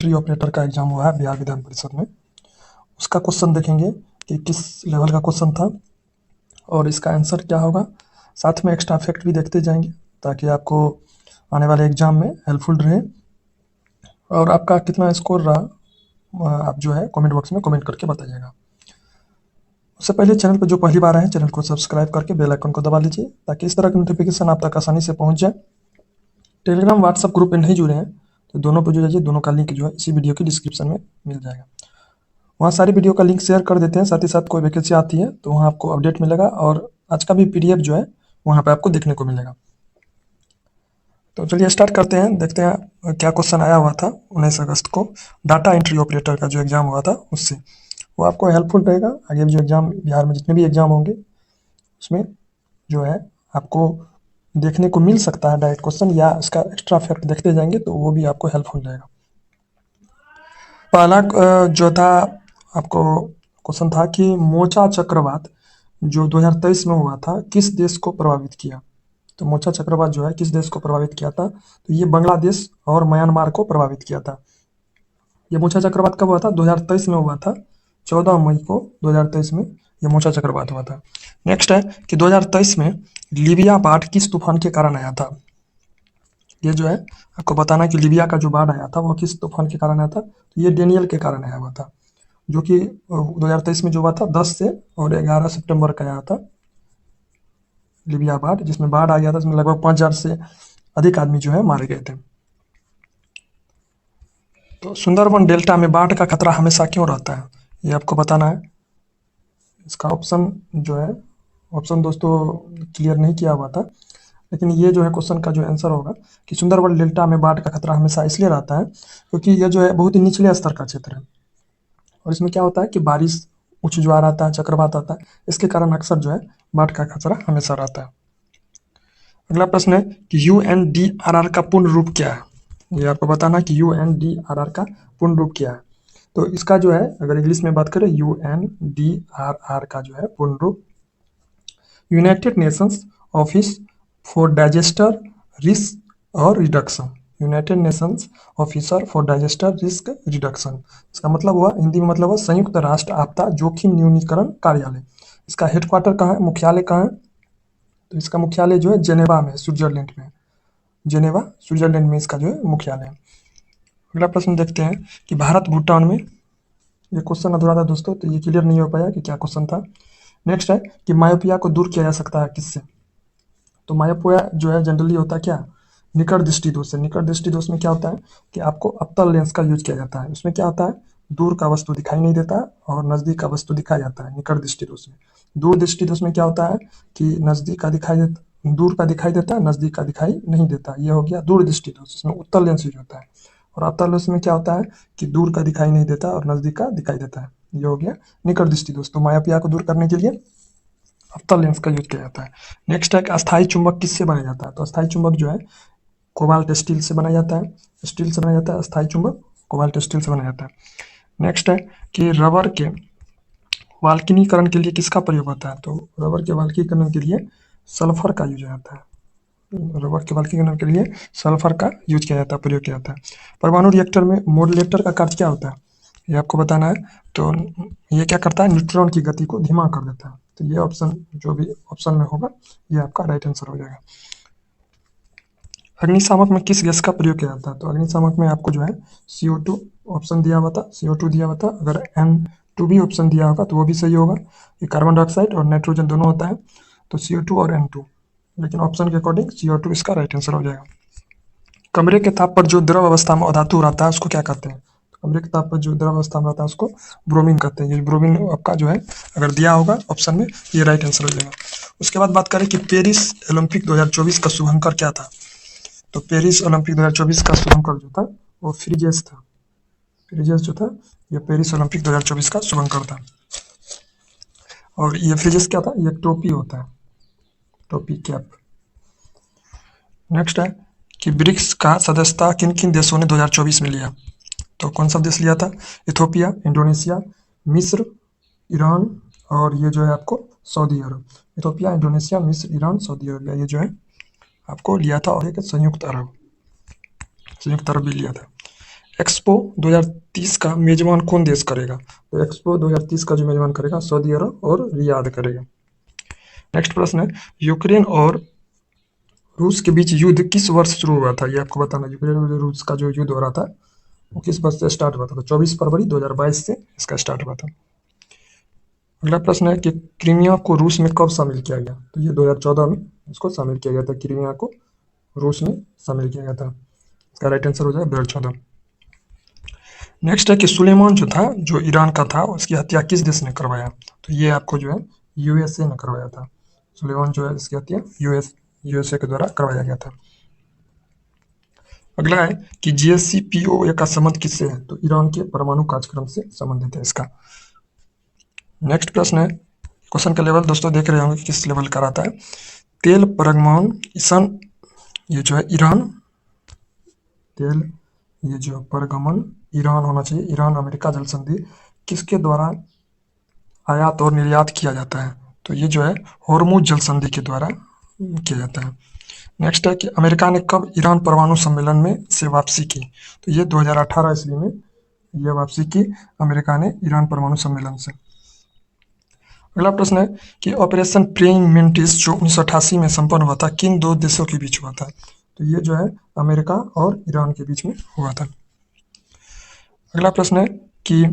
Tree operator का exam हुआ है बिहार विधान परिषद में। उसका क्वेश्चन देखेंगे कि किस लेवल का क्वेश्चन था और इसका आंसर क्या होगा। साथ में एक्स्ट्रा फैक्ट भी देखते जाएंगे ताकि आपको आने वाले एग्जाम में हेल्पफुल रहे। और आपका कितना स्कोर रहा आप जो है कमेंट बॉक्स में कमेंट करके बताइएगा। उससे पहले चैनल पर जो पहली बार आए हैं चैनल को सब्सक्राइब करके बेल आइकन को दबा लीजिए ताकि इस तरह की नोटिफिकेशन आप तक आसानी से पहुंच जाए। टेलीग्राम व्हाट्सएप ग्रुप में नहीं जुड़े हैं तो दोनों पर जुड़ जाइए, दोनों का लिंक जो है इसी वीडियो की डिस्क्रिप्शन में मिल जाएगा। वहाँ सारी वीडियो का लिंक शेयर कर देते हैं, साथ ही साथ कोई वैकेंसी आती है तो वहाँ आपको अपडेट मिलेगा और आज का भी पीडीएफ जो है वहाँ पे आपको देखने को मिलेगा। तो चलिए स्टार्ट करते हैं, देखते हैं क्या क्वेश्चन आया हुआ था 19 अगस्त को डाटा एंट्री ऑपरेटर का जो एग्जाम हुआ था उससे। वो आपको हेल्पफुल रहेगा आगे भी जो एग्जाम बिहार में जितने भी एग्जाम होंगे उसमें जो है आपको देखने को मिल सकता है डायरेक्ट क्वेश्चन या इसका एक्स्ट्रा फैक्ट देखते जाएंगे तो वो भी आपको हेल्पफुल रहेगा। पहला जो था आपको क्वेश्चन था कि मोचा चक्रवात जो 2023 में हुआ था किस देश को प्रभावित किया। तो मोचा चक्रवात जो है किस देश को प्रभावित किया था, तो ये बांग्लादेश और म्यांमार को प्रभावित किया था। ये मोचा चक्रवात कब हुआ था, 2023 में हुआ था, 14 मई को 2023 में ये मोचा चक्रवात हुआ था। नेक्स्ट है कि 2023 में लीबिया बाढ़ किस तूफान के कारण आया था। ये जो है आपको बताना है कि लीबिया का जो बाढ़ आया था वो किस तूफान के कारण आया था, तो ये डेनियल के कारण आया हुआ था, जो कि 2023 में जो हुआ था 10 से और 11 सितंबर का आया था लीबिया बाढ़, जिसमें बाढ़ आ गया था, इसमें लगभग 5,000 से अधिक आदमी जो है मारे गए थे। तो सुंदरबन डेल्टा में बाढ़ का खतरा हमेशा क्यों रहता है, ये आपको बताना है। इसका ऑप्शन जो है ऑप्शन दोस्तों क्लियर नहीं किया हुआ था, लेकिन ये जो है क्वेश्चन का जो आंसर होगा कि सुंदरबन डेल्टा में बाढ़ का खतरा हमेशा इसलिए रहता है क्योंकि ये जो है बहुत ही निचले स्तर का क्षेत्र है और इसमें क्या होता है कि बारिश, उच्च ज्वार आता है, चक्रवात आता है, इसके कारण अक्सर जो है बाढ़ का खतरा हमेशा रहता है। अगला प्रश्न है कि यूएनडीआरआर का पूर्ण रूप क्या है, ये आपको बताना कि यूएनडीआरआर का पूर्ण रूप क्या है। तो इसका जो है अगर इंग्लिश में बात करें यूएनडीआरआर का जो है पूर्ण रूप United Nations office for disaster risk और reduction. United Nations officer for disaster risk reduction, इसका मतलब हुआ हिंदी में मतलब हुआ संयुक्त राष्ट्र आपदा जोखिम न्यूनीकरण कार्यालय। इसका हेडक्वार्टर कहाँ है, मुख्यालय कहाँ है, तो इसका मुख्यालय जो है जेनेवा में, स्विट्जरलैंड में, जेनेवा स्विट्जरलैंड में इसका जो है मुख्यालय है। अगला प्रश्न देखते हैं कि भारत भूटान में, ये क्वेश्चन अधूरा था दोस्तों तो ये क्लियर नहीं हो पाया कि क्या क्वेश्चन था। नेक्स्ट है कि मायोपिया को दूर किया जा सकता है किससे। तो मायोपिया जो है जनरली होता है क्या, निकट दृष्टि दोष से। निकट दृष्टि दोष में क्या होता है कि आपको अवतल लेंस का यूज किया जाता है, उसमें क्या होता है दूर का वस्तु दिखाई नहीं देता और नजदीक का वस्तु दिखाया जाता है निकट दृष्टि दोष में। दूर दृष्टि दोष में क्या होता है कि नजदीक का दिखाई देता, दूर का दिखाई देता है, नजदीक का दिखाई नहीं देता, ये हो गया दूर दृष्टि दोष, इसमें उत्तल लेंस यूज होता है। और अवतल लेंस में क्या होता है कि दूर का दिखाई नहीं देता और नजदीक का दिखाई देता है, ये हो गया निकट दृष्टि दोष। तो मायोपिया को दूर करने के लिए अवतल लेंस का यूज किया जाता है। नेक्स्ट है कि अस्थायी चुंबक किससे बनाया जाता है। तो अस्थायी चुंबक जो है कोबाल्ट स्टील से बनाया जाता है, स्टील से बनाया जाता है अस्थायी चुंबक, कोबाल्ट स्टील से बनाया जाता है। नेक्स्ट है कि रबर के वाल्कनीकरण के लिए किसका प्रयोग होता है। तो रबर के वाल्कनीकरण के लिए सल्फर का यूज होता है, रबर के वाल्कनीकरण के लिए सल्फर का यूज किया जाता है, प्रयोग किया जाता है। परमाणु रिएक्टर में मॉड्यूलेटर का कार्य क्या होता है, ये आपको बताना है। तो ये क्या करता है, न्यूट्रॉन की गति को धीमा कर देता है। तो ये ऑप्शन जो भी ऑप्शन में होगा ये आपका राइट आंसर हो जाएगा। अग्निशामक में किस गैस का प्रयोग किया जाता है। तो अग्निशामक में आपको जो है CO2 ऑप्शन दिया हुआ था, CO2 दिया हुआ था। अगर N2 भी ऑप्शन दिया होगा तो वो भी सही होगा। ये कार्बन डाइऑक्साइड और नाइट्रोजन दोनों होता है, तो CO2 और N2, लेकिन ऑप्शन के अकॉर्डिंग CO2 इसका राइट आंसर हो जाएगा। कमरे के ताप पर जो द्रव अवस्था में अधातु रहता है उसको क्या कहते हैं। कमरे के ताप पर जो द्रव अवस्था में रहता है उसको ब्रोमीन कहते हैं। ये ब्रोमीन आपका जो है अगर दिया होगा ऑप्शन में ये राइट आंसर हो जाएगा। उसके बाद बात करें कि पेरिस ओलंपिक 2024 का शुभंकर क्या था। तो पेरिस ओलंपिक 2024 का शुभंकर जो था वो फ्रीजेस था। फ्रीजेस जो था ये पेरिस ओलंपिक 2024 का शुभंकर था। और ये फ्रीजेस क्या था, ये टोपी होता है, टोपी कैप। नेक्स्ट है कि ब्रिक्स का सदस्यता किन किन देशों ने 2024 में लिया। तो कौन सा देश लिया था, इथोपिया, इंडोनेशिया, मिस्र, ईरान और ये जो है आपको सऊदी अरब। इथोपिया, इंडोनेशिया, मिस्र, ईरान, सऊदी अरब, ये जो है आपको लिया था। और एक संयुक्त अरब भी लिया था। एक्सपो 2030 का मेजबान कौन देश करेगा? तो एक्सपो 2030 का जो मेजबान करेगा सऊदी अरब और रियाद करेगा। नेक्स्ट प्रश्न है, यूक्रेन और रूस के बीच युद्ध किस वर्ष शुरू हुआ था? ये आपको बताना। यूक्रेन और रूस का जो युद्ध हो रहा था वो किस वर्ष से स्टार्ट हुआ था? तो 24 फरवरी 2022 से इसका स्टार्ट हुआ था। अगला प्रश्न है कि क्रीमिया को रूस में कब शामिल किया गया? तो ये 2014 में इसको शामिल किया गया था। क्रीमिया को रूस में शामिल किया गया था। इसका राइट आंसर हो जाएगा 2014। नेक्स्ट है कि सुलेमान जो था, जो ईरान का था, उसकी हत्या किस देश ने करवाया? तो ये आपको जो है यूएसए ने करवाया था। सुलेमान जो है इसकी हत्या यूएसए के द्वारा करवाया गया था। अगला है कि JCPOA का संबंध किससे है? तो ईरान के परमाणु कार्यक्रम से संबंधित है इसका। नेक्स्ट प्रश्न है, क्वेश्चन का लेवल दोस्तों देख रहे होंगे किस लेवल का रहता है। तेल परगमन ईशान, ये जो है ईरान, तेल ये जो परगमन ईरान होना चाहिए, ईरान अमेरिका जल संधि किसके द्वारा आयात और निर्यात किया जाता है? तो ये जो है होर्मुज जल संधि के द्वारा किया जाता है। नेक्स्ट है कि अमेरिका ने कब ईरान परमाणु सम्मेलन में से वापसी की? तो ये 2018 ईस्वी में ये वापसी की अमेरिका ने ईरान परमाणु सम्मेलन से। अगला प्रश्न है कि ऑपरेशन प्रेइंग मेंटिस जो 1988 में संपन्न हुआ था किन दो देशों के बीच हुआ था? तो ये जो है अमेरिका और ईरान के बीच में हुआ था। अगला प्रश्न है कि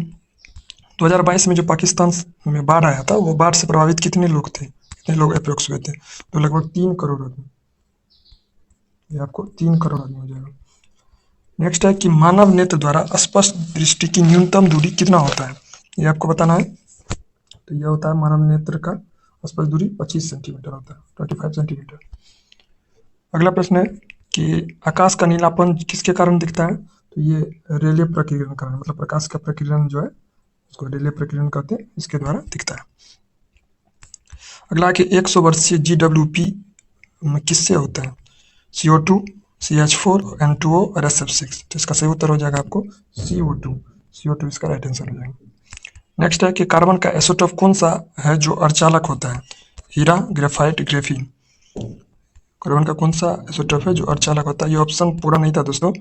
2022 में जो पाकिस्तान में बाढ़ आया था वो बाढ़ से प्रभावित कितने लोग थे? कितने लोग अप्रोक्स हुए थे? तो लगभग 3 करोड़ आदमी। ये आपको 3 करोड़ आदमी हो जाएगा। नेक्स्ट है कि मानव नेत्र द्वारा स्पष्ट दृष्टि की न्यूनतम दूरी कितना होता है? ये आपको बताना है। तो यह होता है मानव नेत्र का स्पष्ट दूरी 25 सेंटीमीटर होता है, 25 सेंटीमीटर। अगला प्रश्न है कि आकाश का नीलापन किसके कारण दिखता है? तो ये रेले प्रकीर्णन कारण, मतलब प्रकाश का प्रकीर्णन जो है उसको रेले प्रकीर्णन कहते हैं, इसके द्वारा दिखता है। अगला कि 100 वर्षीय GWP किससे होता है? CO2, CH4, N2O और SF6। तो इसका सही उत्तर हो जाएगा आपको CO2 इसका राइट आंसर हो जाएगा। नेक्स्ट है कि कार्बन का आइसोटोप कौन सा है जो अर्धचालक होता है? हीरा, ग्रेफाइट, ग्रेफीन। कार्बन का कौन सा आइसोटोप है जो अर्धचालक होता है? ये ऑप्शन पूरा नहीं था दोस्तों,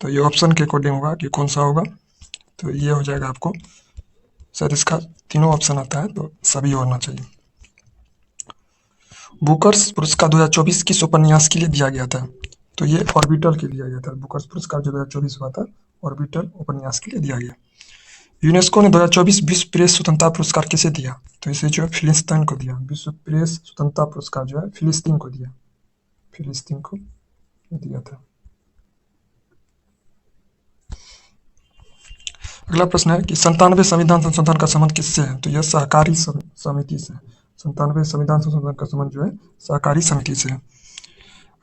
तो ये ऑप्शन के अकॉर्डिंग होगा कि कौन सा होगा। तो ये हो जाएगा आपको, शायद इसका तीनों ऑप्शन आता है तो सभी होना चाहिए। बुकर्स पुरस्कार 2024 किस उपन्यास के लिए दिया गया था? तो ये ऑर्बिटल के लिए दिया गया था। बुकर्स पुरस्कार जो 2024 हुआ था ऑर्बिटल उपन्यास के लिए दिया गया। यूनेस्को ने 2024 विश्व प्रेस स्वतंत्रता पुरस्कार किसे दिया? तो इसे जो है फिलिस्तीन को दिया। विश्व प्रेस स्वतंत्रता पुरस्कार जो है फिलिस्तीन को दिया, फिलिस्तीन को दिया था। अगला प्रश्न है कि 97 संविधान संशोधन का संबंध किससे है? तो यह सहकारी समिति से। 97 संविधान संशोधन का संबंध जो है सहकारी समिति से है।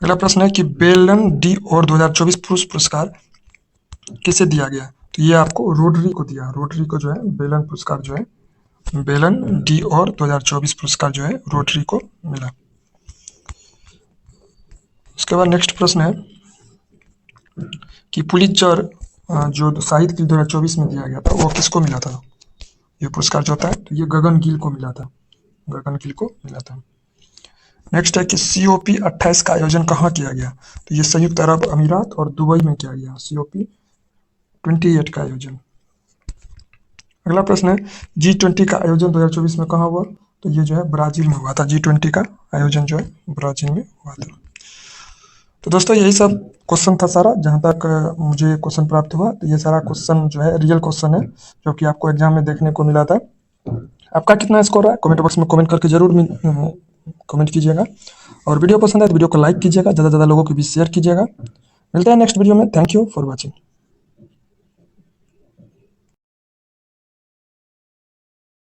अगला प्रश्न है कि बेलन डी और 2024 पुरुष पुरस्कार किसे दिया गया? तो ये आपको रोटरी को दिया। रोटरी को जो है बेलन पुरस्कार जो है बेलन डी और 2024 पुरस्कार जो है रोटरी को मिला। उसके बाद नेक्स्ट प्रश्न है कि पुलित्जर जो साहित्य के 2024 में दिया गया था वो किसको मिला था? ये पुरस्कार जो होता है तो ये गगन गिल को मिला था, गगन गिल को मिला था। नेक्स्ट है कि COP 28 का आयोजन कहाँ किया गया? तो ये संयुक्त अरब अमीरात और दुबई में किया गया COP 28 का आयोजन। अगला प्रश्न है G20 का आयोजन 2024 में कहाँ हुआ? तो ये जो है ब्राजील में हुआ था। G20 का आयोजन जो है ब्राजील में हुआ था। तो दोस्तों यही सब क्वेश्चन था सारा, जहाँ तक मुझे क्वेश्चन प्राप्त हुआ। तो ये सारा क्वेश्चन जो है रियल क्वेश्चन है जो कि आपको एग्जाम में देखने को मिला था। आपका कितना स्कोर है कमेंट बॉक्स में कमेंट करके जरूर कमेंट कीजिएगा, और वीडियो पसंद है तो वीडियो को लाइक कीजिएगा, ज़्यादा से ज़्यादा लोगों के बीच शेयर कीजिएगा। मिलते हैं नेक्स्ट वीडियो में। Thank you for watching.